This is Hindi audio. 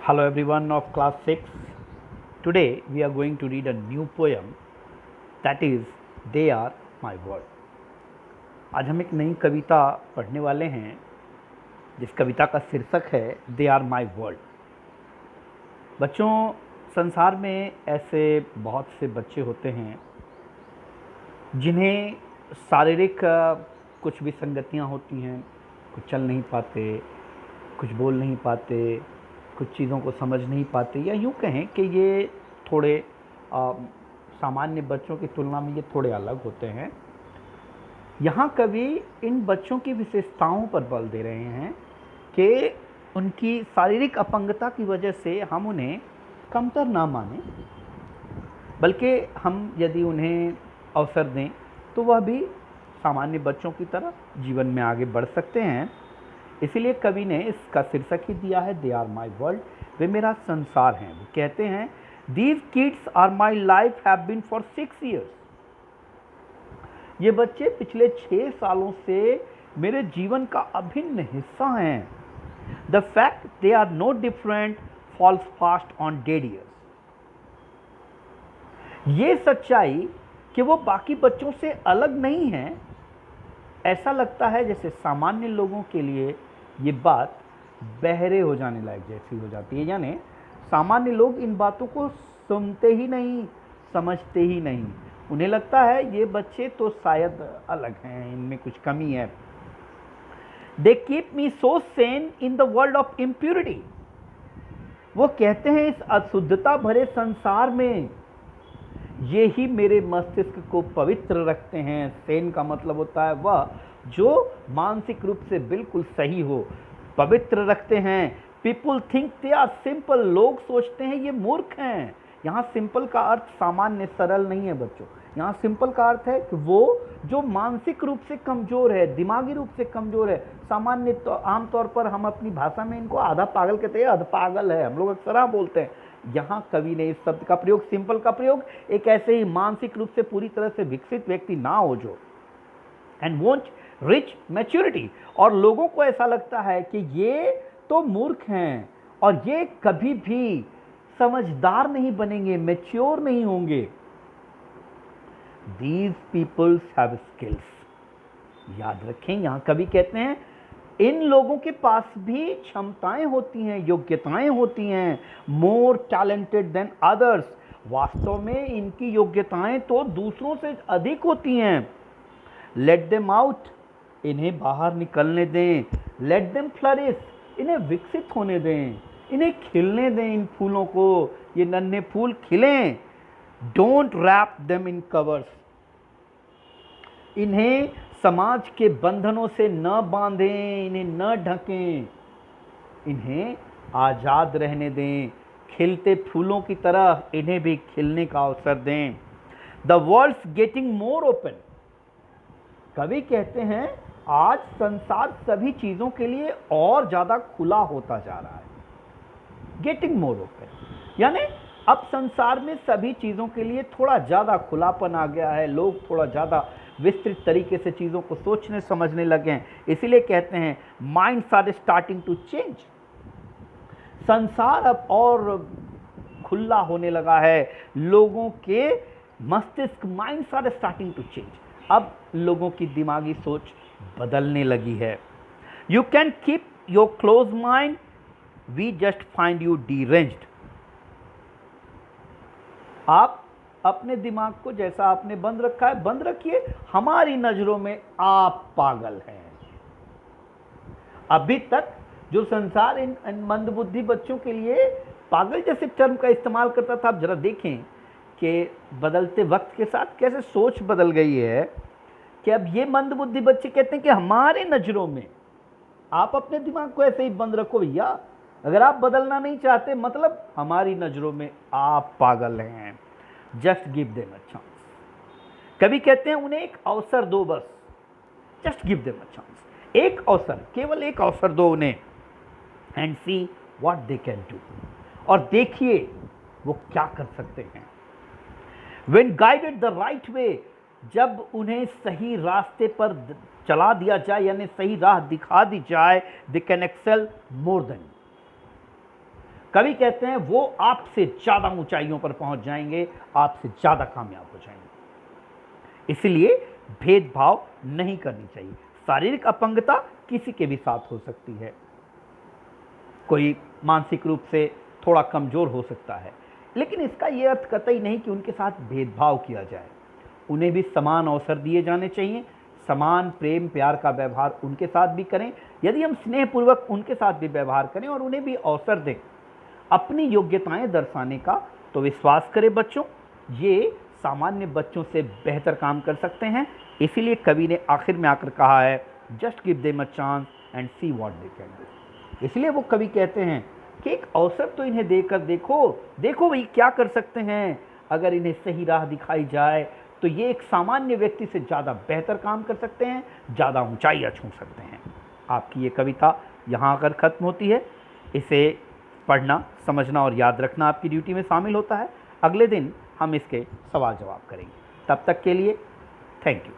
Hello everyone of class 6. Today we are going to read a new poem that is They Are My World. आज हम एक नई कविता पढ़ने वाले हैं जिस कविता का शीर्षक है They Are My World. बच्चों, संसार में ऐसे बहुत से बच्चे होते हैं जिन्हें शारीरिक कुछ विसंगतियां होती हैं, कुछ चल नहीं पाते, कुछ बोल नहीं पाते, कुछ चीज़ों को समझ नहीं पाते, या यूँ कहें कि ये थोड़े सामान्य बच्चों की तुलना में ये थोड़े अलग होते हैं। यहाँ कवि इन बच्चों की विशेषताओं पर बल दे रहे हैं कि उनकी शारीरिक अपंगता की वजह से हम उन्हें कमतर ना मानें, बल्कि हम यदि उन्हें अवसर दें तो वह भी सामान्य बच्चों की तरह जीवन में आगे बढ़ सकते हैं। इसीलिए कवि ने इसका शीर्षक ही दिया है दे आर माई वर्ल्ड, वे मेरा संसार हैं। वो कहते हैं these kids are my life have been for 6 years। ये बच्चे पिछले 6 सालों से मेरे जीवन का अभिन्न हिस्सा हैं। The fact they are no different falls fast on dead years. ये सच्चाई कि वो बाकी बच्चों से अलग नहीं है, ऐसा लगता है जैसे सामान्य लोगों के लिए ये बात बहरे हो जाने लायक जैसी हो जाती है। यानी सामान्य लोग इन बातों को सुनते ही नहीं, समझते ही नहीं। उन्हें लगता है ये बच्चे तो शायद अलग हैं, इनमें कुछ कमी है। They keep me so Sen in the world of impurity. वो कहते हैं इस अशुद्धता भरे संसार में ये ही मेरे मस्तिष्क को पवित्र रखते हैं। सेन का मतलब होता है वह जो मानसिक रूप से बिल्कुल सही हो, पवित्र रखते हैं। People think they are simple. लोग सोचते हैं ये मूर्ख हैं। यहाँ सिंपल का अर्थ सामान्य सरल नहीं है बच्चों। यहाँ सिंपल का अर्थ है कि वो जो मानसिक रूप से कमजोर है, दिमागी रूप से कमजोर है। सामान्य तो आमतौर पर हम अपनी भाषा में इनको आधा पागल कहते हैं, आधा पागल है, हम लोग अक्सर बोलते हैं। यहाँ कवि ने इस शब्द का प्रयोग, सिंपल का प्रयोग, एक ऐसे ही मानसिक रूप से पूरी तरह से विकसित व्यक्ति ना हो जो एंड वोंट रिच मैच्योरिटी। और लोगों को ऐसा लगता है कि ये तो मूर्ख हैं और ये कभी भी समझदार नहीं बनेंगे, मैच्योर नहीं होंगे। These peoples have skills. याद रखें, यहां कवि कहते हैं इन लोगों के पास भी क्षमताएं होती हैं, योग्यताएं होती हैं। मोर टैलेंटेड देन अदर्स। वास्तव में इनकी योग्यताएं तो दूसरों से अधिक होती हैं। Let them out. इन्हें बाहर निकलने दें। Let them flourish. इन्हें विकसित होने दें, इन्हें खिलने दें। इन फूलों को, ये नन्हे फूल खिलें। Don't wrap them in covers. इन्हें समाज के बंधनों से न बांधें, इन्हें न ढकें, इन्हें आजाद रहने दें। खिलते फूलों की तरह इन्हें भी खिलने का अवसर दें। The world's getting more open. कवि कहते हैं आज संसार सभी चीजों के लिए और ज्यादा खुला होता जा रहा है। गेटिंग मोर ओपन यानी अब संसार में सभी चीजों के लिए थोड़ा ज्यादा खुलापन आ गया है। लोग थोड़ा ज्यादा विस्तृत तरीके से चीजों को सोचने समझने लगे हैं। इसीलिए कहते हैं minds are starting to change. संसार अब और खुला होने लगा है। लोगों के मस्तिष्क, minds are starting to change. अब लोगों की दिमागी सोच बदलने लगी है। You can keep your close mind, we just find you deranged. आप अपने दिमाग को जैसा आपने बंद रखा है बंद रखिए, हमारी नजरों में आप पागल हैं। अभी तक जो संसार इन मंदबुद्धि बच्चों के लिए पागल जैसे टर्म का इस्तेमाल करता था, आप जरा देखें कि बदलते वक्त के साथ कैसे सोच बदल गई है कि अब ये मंदबुद्धि बच्चे कहते हैं कि हमारे नजरों में। आप अपने दिमाग को ऐसे ही बंद रखो भैया। अगर आप बदलना नहीं चाहते मतलब हमारी नजरों में आप पागल हैं। Just give them a chance. कभी कहते हैं उन्हें एक अवसर दो, बस just give them a chance. एक अवसर, केवल एक अवसर दो उन्हें and see what they can do. और देखिए वो क्या कर सकते हैं। When guided the right way, जब उन्हें सही रास्ते पर चला दिया जाए यानी सही राह दिखा दी जाए, they can excel more than। कवि कहते हैं वो आपसे ज़्यादा ऊंचाइयों पर पहुंच जाएंगे, आपसे ज़्यादा कामयाब हो जाएंगे। इसलिए भेदभाव नहीं करनी चाहिए। शारीरिक अपंगता किसी के भी साथ हो सकती है, कोई मानसिक रूप से थोड़ा कमज़ोर हो सकता है, लेकिन इसका यह अर्थ कतई नहीं कि उनके साथ भेदभाव किया जाए। उन्हें भी समान अवसर दिए जाने चाहिए, समान प्रेम प्यार का व्यवहार उनके साथ भी करें। यदि हम स्नेहपूर्वक उनके साथ भी व्यवहार करें और उन्हें भी अवसर दें अपनी योग्यताएं दर्शाने का, तो विश्वास करें बच्चों, ये सामान्य बच्चों से बेहतर काम कर सकते हैं। इसीलिए कवि ने आखिर में आकर कहा है, just give them a chance and see what they can do. इसलिए वो कवि कहते हैं कि एक अवसर तो इन्हें देकर देखो, देखो भाई क्या कर सकते हैं। अगर इन्हें सही राह दिखाई जाए तो ये एक सामान्य व्यक्ति से ज़्यादा बेहतर काम कर सकते हैं, ज़्यादा ऊंचाइयाँ छू सकते हैं। आपकी ये कविता यहाँ आकर ख़त्म होती है। इसे पढ़ना, समझना और याद रखना आपकी ड्यूटी में शामिल होता है। अगले दिन हम इसके सवाल जवाब करेंगे। तब तक के लिए थैंक यू।